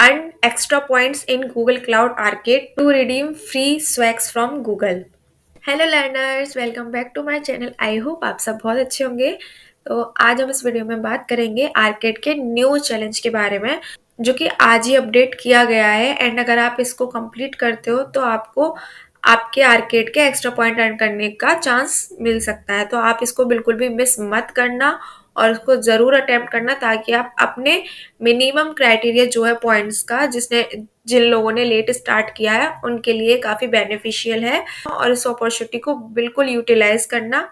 earn extra points in Google Cloud Arcade to redeem free swags from Google। Hello learners, welcome back to my channel. I hope आप सब बहुत अच्छे होंगे। तो आज हम इस वीडियो में बात करेंगे आर्केड के न्यू चैलेंज के बारे में, जो कि आज ही अपडेट किया गया है। एंड अगर आप इसको कंप्लीट करते हो तो आपको आपके आर्केड के एक्स्ट्रा पॉइंट अर्न करने का चांस मिल सकता है। तो आप इसको बिल्कुल भी मिस मत करना और उसको ज़रूर अटेम्प्ट करना, ताकि आप अपने मिनिमम क्राइटेरिया जो है पॉइंट्स का, जिन लोगों ने लेट स्टार्ट किया है उनके लिए काफ़ी बेनिफिशियल है। और इस अपॉर्चुनिटी को बिल्कुल यूटिलाइज करना।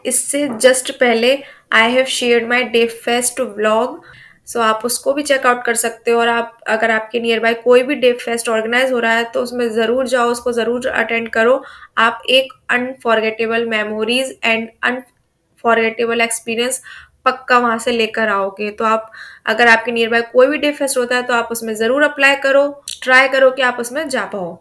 इससे जस्ट पहले I have shared my day fest vlog, so आप उसको भी चेकआउट कर सकते हो। और आप अगर आपके नियर बाय कोई भी डे फेस्ट ऑर्गेनाइज हो रहा है तो उसमें ज़रूर जाओ, उसको ज़रूर अटेंड करो। आप एक unforgettable memories and unforgettable experience पक्का वहाँ से लेकर आओगे। तो आप अगर आपके नियर बाय कोई भी डे फेस्ट होता है तो आप उसमें ज़रूर अप्लाई करो, ट्राई करो कि आप उसमें जा पाओ।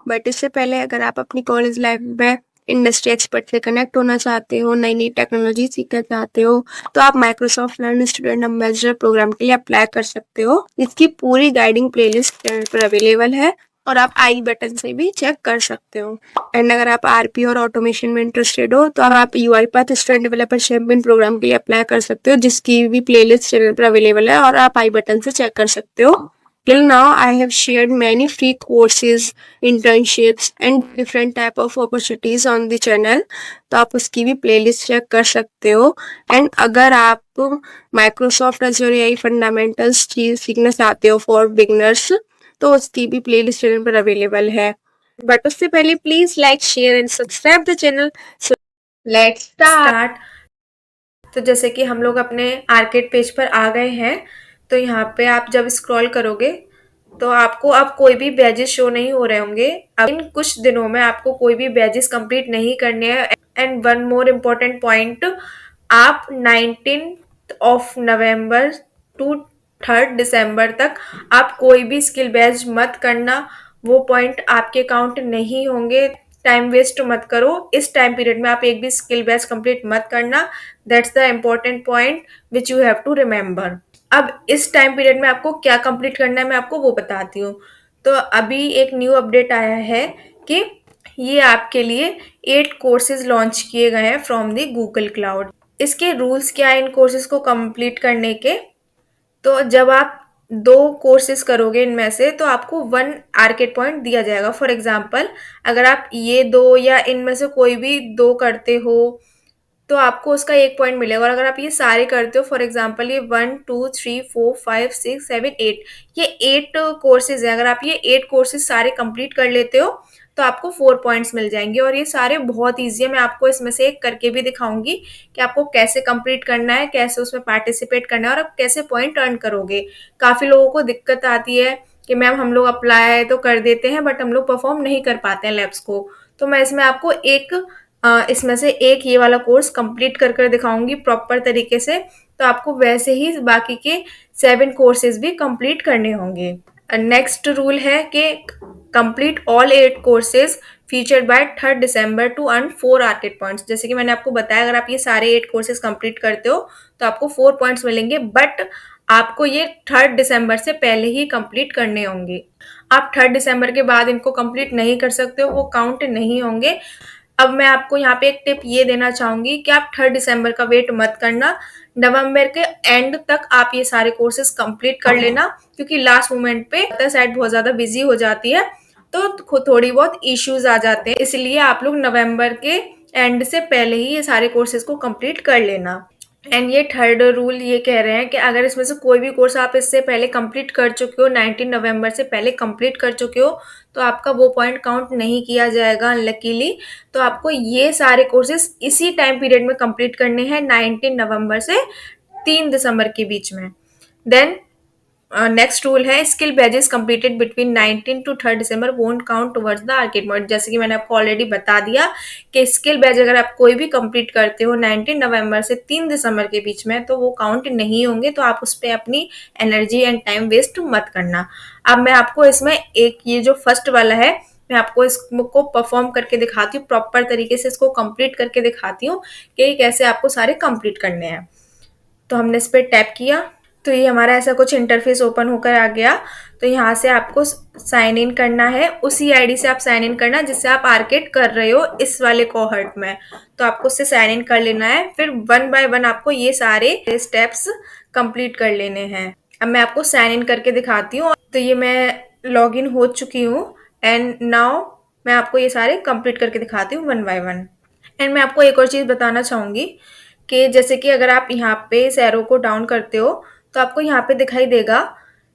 बट इससे पहले अगर आप अपनी कॉलेज लाइफ में इंडस्ट्री एक्सपर्ट से कनेक्ट होना चाहते हो, नई नई टेक्नोलॉजी सीखना चाहते हो, तो आप Microsoft Learn student ambassador programme के लिए अप्लाई कर सकते हो। इसकी पूरी गाइडिंग प्लेलिस्ट चैनल पर अवेलेबल है और आप आई बटन से भी चेक कर सकते हो। एंड अगर आप आरपी और ऑटोमेशन में इंटरेस्टेड हो तो आप यूआईपाथ स्टूडेंट डेवलपर चैंपियन प्रोग्राम के लिए अप्लाई कर सकते हो, जिसकी भी प्लेलिस्ट चैनल पर अवेलेबल है और आप आई बटन से चेक कर सकते हो। Till now, I have shared many free courses, internships and different type of opportunities on the channel. तो आप उसकी भी प्लेलिस्ट चेक कर सकते हो। एंड अगर आप माइक्रोसॉफ्ट एज़्योर एआई फंडामेंटल्स चीज सीखना चाहते हो फॉर बिगनर्स, तो उसकी भी प्लेलिस्ट चैनल पर अवेलेबल है। बट उससे पहले please like, share and subscribe the channel. So let's start. तो जैसे कि हम लोग अपने आर्केड पेज पर आ गए हैं, तो यहाँ पे आप जब स्क्रॉल करोगे तो आपको अब कोई भी बैजेस शो नहीं हो रहे होंगे। अब इन कुछ दिनों में आपको कोई भी बैजेस कंप्लीट नहीं करने हैं। And one more important point, आप 19 टू 3 दिसंबर तक आप कोई भी स्किल बैच मत करना। वो पॉइंट आपके काउंट नहीं होंगे। टाइम वेस्ट मत करो। इस टाइम पीरियड में आप एक भी स्किल बैच कंप्लीट मत करना। That's the important point which you have to remember. अब इस टाइम पीरियड में आपको क्या कंप्लीट करना है मैं आपको वो बताती हूँ। तो अभी एक न्यू अपडेट आया है कि ये आपके लिए 8 कोर्सेज लॉन्च किए गए हैं फ्रॉम द गूगल क्लाउड। इसके रूल्स क्या है इन कोर्सेज को कंप्लीट करने के? तो जब आप 2 कोर्सेज करोगे इनमें से तो आपको 1 आर्केड पॉइंट दिया जाएगा। फॉर एग्जाम्पल, अगर आप ये 2 या इनमें से कोई भी 2 करते हो तो आपको उसका 1 पॉइंट मिलेगा। और अगर आप ये सारे करते हो, फॉर एग्जाम्पल ये 1 2 3 4 5 6 7 8, ये 8 कोर्सेज है। अगर आप ये 8 कोर्सेज सारे कंप्लीट कर लेते हो तो आपको 4 पॉइंट्स मिल जाएंगे। और ये सारे बहुत ईजी है। मैं आपको इसमें से एक करके भी दिखाऊंगी कि आपको कैसे कंप्लीट करना है, कैसे उसमें पार्टिसिपेट करना है और आप कैसे पॉइंट अर्न करोगे। काफ़ी लोगों को दिक्कत आती है कि मैम हम लोग अप्लाई तो कर देते हैं बट हम लोग परफॉर्म नहीं कर पाते हैं लैब्स को। तो मैं इसमें आपको इसमें से एक ये वाला कोर्स कंप्लीट कर कर दिखाऊंगी प्रॉपर तरीके से। तो आपको वैसे ही बाकी के 7 कोर्सेज भी कंप्लीट करने होंगे। नेक्स्ट रूल है कि complete all 8 courses featured by 3 December to earn 4 arcade points. जैसे कि मैंने आपको बताया, अगर आप ये सारे 8 कोर्सेज कंप्लीट करते हो तो आपको 4 पॉइंट्स मिलेंगे, बट आपको ये 3 दिसंबर से पहले ही कंप्लीट करने होंगे। आप 3 दिसंबर के बाद इनको कंप्लीट नहीं कर सकते हो, वो काउंट नहीं होंगे। अब मैं आपको यहाँ पे एक टिप ये देना चाहूंगी कि आप 3 दिसंबर का वेट मत करना। नवंबर के एंड तक आप ये सारे कोर्सेज कंप्लीट कर लेना, क्योंकि लास्ट मोमेंट पे साइट बहुत ज्यादा बिजी हो जाती है तो थोड़ी बहुत इश्यूज आ जाते हैं। इसलिए आप लोग नवंबर के एंड से पहले ही ये सारे कोर्सेज को कंप्लीट कर लेना। एंड ये थर्ड रूल ये कह रहे हैं कि अगर इसमें से कोई भी कोर्स आप इससे पहले कंप्लीट कर चुके हो, 19 नवंबर से पहले कंप्लीट कर चुके हो, तो आपका वो पॉइंट काउंट नहीं किया जाएगा अनलकीली। तो आपको ये सारे कोर्सेज इसी टाइम पीरियड में कंप्लीट करने हैं, 19 नवंबर से 3 दिसंबर के बीच में। देन नेक्स्ट रूल है, skill badges completed between 19 to 3 December won't count towards the arcade point. जैसे कि मैंने आपको ऑलरेडी बता दिया कि स्किल बैज अगर आप कोई भी कंप्लीट करते हो 19 नवंबर से 3 दिसंबर के बीच में तो वो काउंट नहीं होंगे। तो आप उस पर अपनी एनर्जी एंड टाइम वेस्ट मत करना। अब मैं आपको इसमें एक ये जो फर्स्ट वाला है, मैं आपको इसको परफॉर्म करके दिखाती हूँ, प्रॉपर तरीके से इसको कंप्लीट करके दिखाती हूँ कि कैसे आपको सारे कंप्लीट करने हैं। तो हमने इस पर टैप किया तो ये हमारा ऐसा कुछ इंटरफेस ओपन होकर आ गया। तो यहाँ से आपको साइन इन करना है, उसी आईडी से आप साइन इन करना जिससे आप आर्केड कर रहे हो इस वाले कोहर्ट में। तो आपको उससे साइन इन कर लेना है, फिर वन बाय वन आपको ये सारे स्टेप्स कंप्लीट कर लेने हैं। अब मैं आपको साइन इन करके दिखाती हूँ। तो ये मैं लॉग इन हो चुकी हूँ एंड नाउ मैं आपको ये सारे कंप्लीट करके दिखाती हूँ वन बाय वन। एंड मैं आपको एक और चीज़ बताना चाहूँगी कि जैसे कि अगर आप यहाँ पे इस एरो को डाउन करते हो तो आपको यहाँ पे दिखाई देगा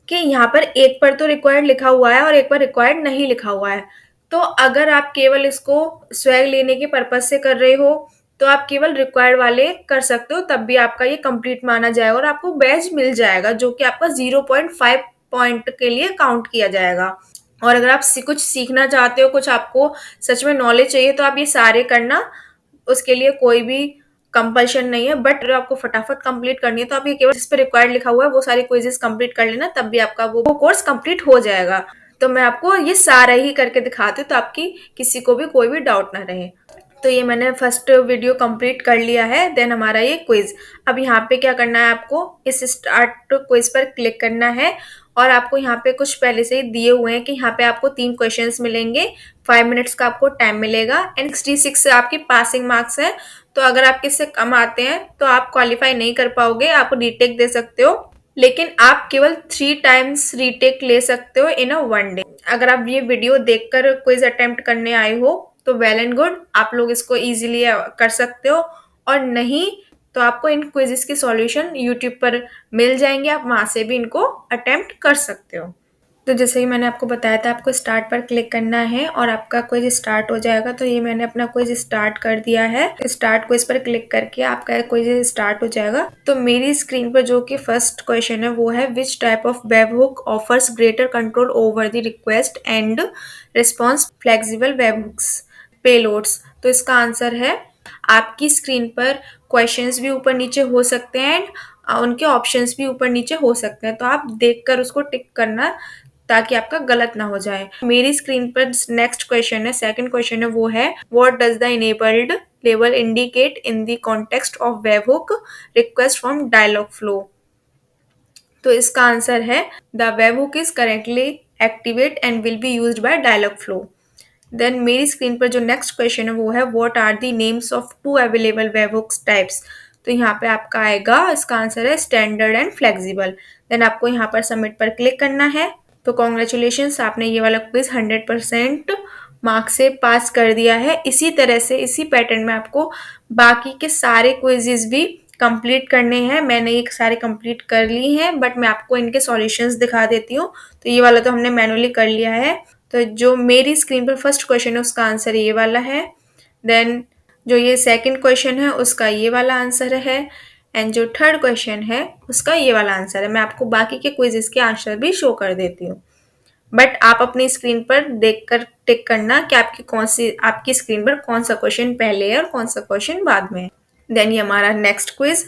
कि यहाँ पर एक पर तो रिक्वायर्ड लिखा हुआ है और एक पर रिक्वायर्ड नहीं लिखा हुआ है। तो अगर आप केवल इसको स्वैग लेने के पर्पज से कर रहे हो तो आप केवल रिक्वायर्ड वाले कर सकते हो, तब भी आपका ये कंप्लीट माना जाएगा और आपको बैज मिल जाएगा जो कि आपका 0.5 पॉइंट के लिए काउंट किया जाएगा। और अगर आप कुछ सीखना चाहते हो, कुछ आपको सच में नॉलेज चाहिए तो आप ये सारे करना, उसके लिए कोई भी कंपल्शन नहीं है। बट अगर आपको फटाफट कंप्लीट करनी है तो आप ये केवल जिस पे रिक्वायर्ड लिखा हुआ है वो सारी क्विजेस कंप्लीट कर लेना, तब भी आपका वो कोर्स कंप्लीट हो जाएगा। तो मैं आपको ये सारा ही करके दिखाती हूँ तो आपकी किसी को भी कोई भी डाउट ना रहे। तो ये मैंने फर्स्ट वीडियो कंप्लीट कर लिया है। देन हमारा ये क्विज। अब यहाँ पे क्या करना है, आपको इस स्टार्ट क्विज पर क्लिक करना है और आपको यहाँ पे कुछ पहले से ही दिए हुए हैं कि यहाँ पे आपको 3 क्वेश्चंस मिलेंगे, 5 मिनट्स का आपको टाइम मिलेगा एंड 66 आपकी पासिंग मार्क्स है। तो अगर आपके इससे कम आते हैं तो आप क्वालिफाई नहीं कर पाओगे, आप रीटेक दे सकते हो, लेकिन आप केवल 3 टाइम्स रीटेक ले सकते हो इन अ वन डे। अगर आप ये वीडियो देखकर क्विज अटेम्प्ट करने आए हो तो वेल एंड गुड, आप लोग इसको इजीली कर सकते हो, और नहीं तो आपको इन क्विजेस के सॉल्यूशन यूट्यूब पर मिल जाएंगे, आप वहां से भी इनको अटेम्प्ट कर सकते हो। तो जैसे ही मैंने आपको बताया था, आपको स्टार्ट पर क्लिक करना है और आपका क्विज स्टार्ट हो जाएगा। तो ये मैंने अपना क्विज स्टार्ट कर दिया है। स्टार्ट क्विज पर क्लिक करके आपका क्विज स्टार्ट हो जाएगा। तो मेरी स्क्रीन पर जो कि फर्स्ट क्वेश्चन है वो है, which type of webhook offers greater control over the request and response flexible webhooks payloads. तो इसका आंसर है, आपकी स्क्रीन पर क्वेश्चंस भी ऊपर नीचे हो सकते हैं एंड उनके ऑप्शंस भी ऊपर नीचे हो सकते हैं, तो आप देखकर उसको टिक करना ताकि आपका गलत ना हो जाए। मेरी स्क्रीन पर नेक्स्ट क्वेश्चन है, सेकंड क्वेश्चन है, वो है, what does the enabled label indicate in the context of webhook request from Dialogflow. तो इसका आंसर है, the webhook is currently activate and will be used by Dialogflow. Then मेरी screen पर जो next question है वो है, what are the names of 2 available webhooks types. तो यहाँ पे आपका आएगा, इसका आंसर है स्टैंडर्ड एंड फ्लेक्सिबल। देन आपको यहाँ पर सबमिट पर क्लिक करना है। तो कॉन्ग्रेचुलेशंस, आपने ये वाला क्विज 100% मार्क्स से पास कर दिया है। इसी तरह से इसी पैटर्न में आपको बाकी के सारे क्विजेज भी कंप्लीट करने हैं। मैंने ये सारे कंप्लीट कर ली हैं, बट मैं आपको इनके सॉल्यूशंस दिखा देती हूँ। तो ये वाला तो हमने मैनुअली कर लिया है। तो जो मेरी स्क्रीन पर फर्स्ट क्वेश्चन है उसका आंसर ये वाला है। देन जो ये सेकंड क्वेश्चन है उसका ये वाला आंसर है एंड जो थर्ड क्वेश्चन है उसका ये वाला आंसर है। मैं आपको बाकी के क्विजेस के आंसर भी शो कर देती हूँ, बट आप अपनी स्क्रीन पर देखकर टिक करना कि आपकी स्क्रीन पर कौन सा क्वेश्चन पहले है और कौन सा क्वेश्चन बाद में है। देन ये हमारा नेक्स्ट क्विज।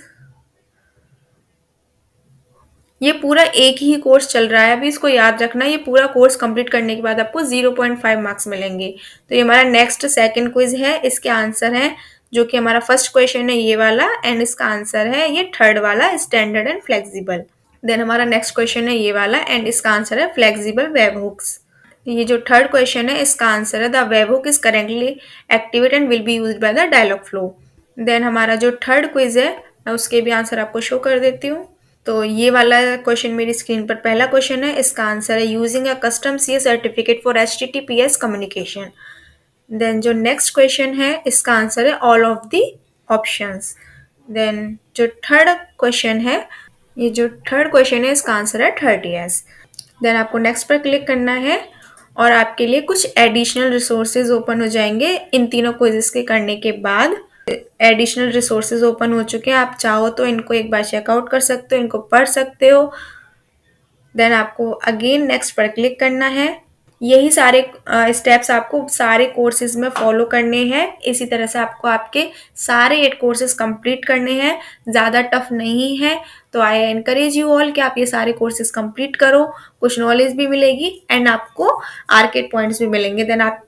ये पूरा एक ही कोर्स चल रहा है, अभी इसको याद रखना। ये पूरा कोर्स कंप्लीट करने के बाद आपको 0.5 मार्क्स मिलेंगे। तो ये हमारा नेक्स्ट सेकंड क्विज है, इसके आंसर है, जो कि हमारा फर्स्ट क्वेश्चन है ये वाला एंड इसका आंसर है ये थर्ड वाला, स्टैंडर्ड एंड फ्लेक्सिबल। देन हमारा नेक्स्ट क्वेश्चन है ये वाला एंड इसका आंसर है फ्लेक्सिबल वेब हुक्स। ये जो थर्ड क्वेश्चन है इसका आंसर है, the webhook is currently activate and will be used by the Dialogflow. Then हमारा जो थर्ड क्विज है मैं उसके भी आंसर आपको शो कर देती हूँ। तो ये वाला क्वेश्चन मेरी स्क्रीन पर पहला क्वेश्चन है, इसका आंसर है, using a custom C certificate for HTTPS communication. Then जो नेक्स्ट क्वेश्चन है इसका आंसर है all of the options. Then जो थर्ड क्वेश्चन है, ये जो थर्ड क्वेश्चन है इसका आंसर है 30S। देन आपको नेक्स्ट पर क्लिक करना है और आपके लिए कुछ एडिशनल रिसोर्सेज ओपन हो जाएंगे इन तीनों क्विजेस के करने के बाद। एडिशनल रिसोर्सेज ओपन हो चुके हैं, आप चाहो तो इनको एक बार चेकआउट कर सकते हो, इनको पढ़ सकते हो। देन आपको अगेन नेक्स्ट पर क्लिक करना है। यही सारे स्टेप्स आपको सारे कोर्सेज में फॉलो करने हैं। इसी तरह से आपको आपके सारे 8 कोर्सेज कंप्लीट करने हैं, ज़्यादा टफ नहीं है। तो आई एनकरेज यू ऑल कि आप ये सारे कोर्सेज कंप्लीट करो, कुछ नॉलेज भी मिलेगी एंड आपको आर्केड पॉइंट्स भी मिलेंगे। देन आप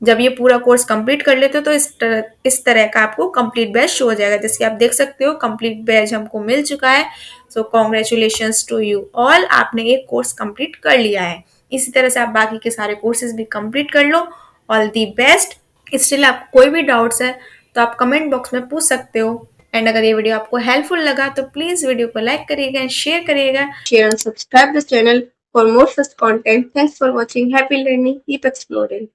जब ये पूरा कोर्स कंप्लीट कर लेते हो तो इस तरह का आपको कंप्लीट बैच शो हो जाएगा। जैसे आप देख सकते हो कंप्लीट बैच हमको मिल चुका है। So congratulations to you all, आपने एक कोर्स कंप्लीट कर लिया है। इसी तरह से आप बाकी के सारे कोर्सेज भी कंप्लीट कर लो। All the best. स्टिल आपको कोई भी डाउट्स है तो आप कमेंट बॉक्स में पूछ सकते हो। एंड अगर ये वीडियो आपको हेल्पफुल लगा तो प्लीज वीडियो को लाइक करिएगा एंड शेयर करिएगा। Share and subscribe this channel for more such content. Thanks for watching. Happy learning. Keep exploring.